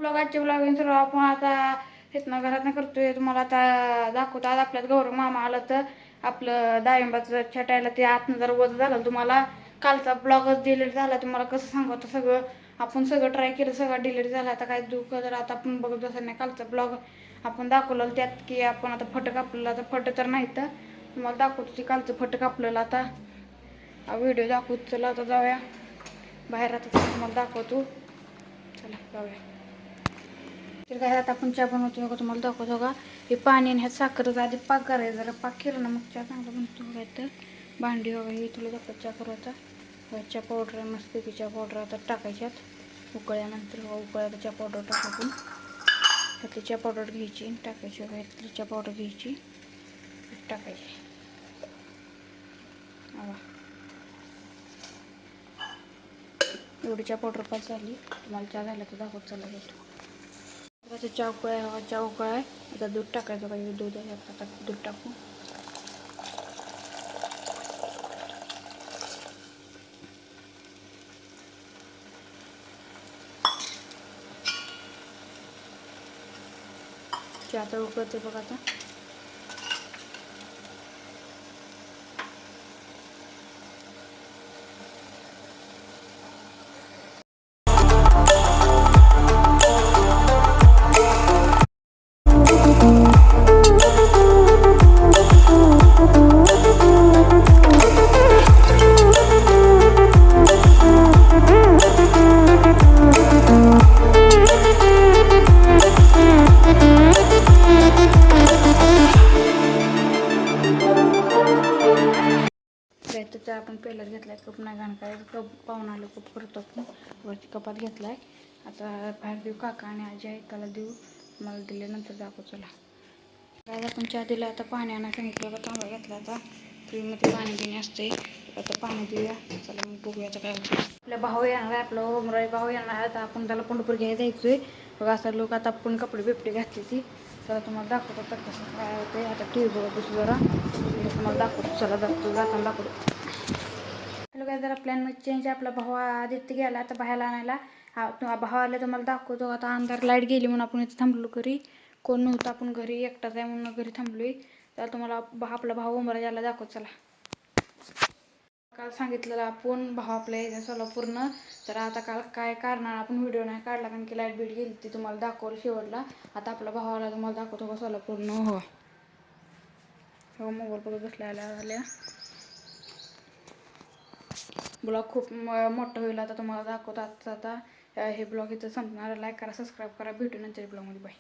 आजच्या ब्लॉगिंग सुरू आपण आता इथनं घरातनं करतोय. तुम्हाला आता दाखवतो. आज आपल्यात गौरव मामा आलं तर आपलं डाळिंबाचं छटायला ते आतनं जर वज झालं. तुम्हाला कालचा ब्लॉगच डिलीट झाला. तुम्हाला कसं सांगतो सगळं आपण सगळं ट्राय केलं, सगळं डिलीट झालं. आता काय दुःख तर आता आपण बघत बसत नाही. कालचा ब्लॉग आपण दाखवलं त्यात की आपण आता फटं कापलेलं. आता फटं तर नाही तर तुम्हाला दाखवतो की कालचं फटं कापलेलं. आता व्हिडिओ दाखवतो. चला आता जाऊया बाहेर. आता तुम्हाला दाखवतो. चला जाऊया. तर काय आता आपण चहा बनवतो का तुम्हाला दाखवतो का. हे पाणी आणि ह्यात साखरच आधी पाक करायचं. जरा पाक केलं ना मग चहा चांगला बनतो. काय तर भांडी वगैरे हे तुला दाखवत चहा करायचा. चहा पावडर आहे मस्त चहा पावडर आता टाकायच्यात उकळल्यानंतर. उकळ्याला चहा पावडर टाकून त्यातली चहा पावडर घ्यायची टाकायची. ह्यातली चहा पावडर घ्यायची टाकायची. एवढी चहा पावडर पास झाली. तुम्हाला चहा झाला तर दाखवत चालला जातो. आता चहा उकळा आहे. आता दूध टाकायचं पाहिजे. दूध आहे आता दूध टाकून चहा आता उकळते बघा. आता तर आपण पहिलाच घेतलाय कप नाही घाण करायचं. कप पाहून आलं कप करतो आपण वरती कपात घेतलाय. आता बाहेर देऊ काका आणि आजी आहे त्याला देऊ. मला दिल्यानंतर दाखवू. चला काय आपण चहा दिला. आता पाणी आणा सांगितलं का तांबा घेतला. आता फ्रीजमध्ये पाणी देणे असते. आता पाणी देऊया. चला मग बघूया आता काय होतं. आपल्या भाऊ येणार आहे. आपलं ओमराई भाऊ येणार आहे. आता आपण त्याला पंढरपूर घ्यायला जायचोय. बघा असं लोक आता आपण कपडे बिपडे घातली ती. चला तुम्हाला दाखवतो तर कसं काय होते. आता टी व्ही बघत बसू जरा तुम्हाला दाखवतो. चला जाताना दाखवतो. हॅलो काय जरा प्लॅनमध्ये चेंज. आपला भाऊ आदित्य गेला आता बाहेरला आणायला. भाऊ आला तुम्हाला दाखवतो. आता अंधार लाईट गेली म्हणून आपण इथे थांबलो घरी. कोण नव्हतं आपण घरी एकटाच आहे म्हणून घरी थांबलोय. तर तुम्हाला आपला भाऊ उमराजाला दाखवत. चला काल सांगितलेलं आपण भाऊ आपल्या यायचं सोलापूरनं. तर आता काल काय कारणानं आपण व्हिडिओ नाही काढला कारण की लाईट बीट गेली ती. तुम्हाला दाखवलं शेवटला. आता आपला भावाला तुम्हाला दाखवतो का सोलापूरनं. हो मोबाईल बघत बसल्या आल्या ब्लॉग खूप मोठं होईल. आता तुम्हाला दाखवतो. आता हे ब्लॉग इथं संपणार. लाईक करा सबस्क्राईब करा. भेटू नंतर ब्लॉगमध्ये. बाय.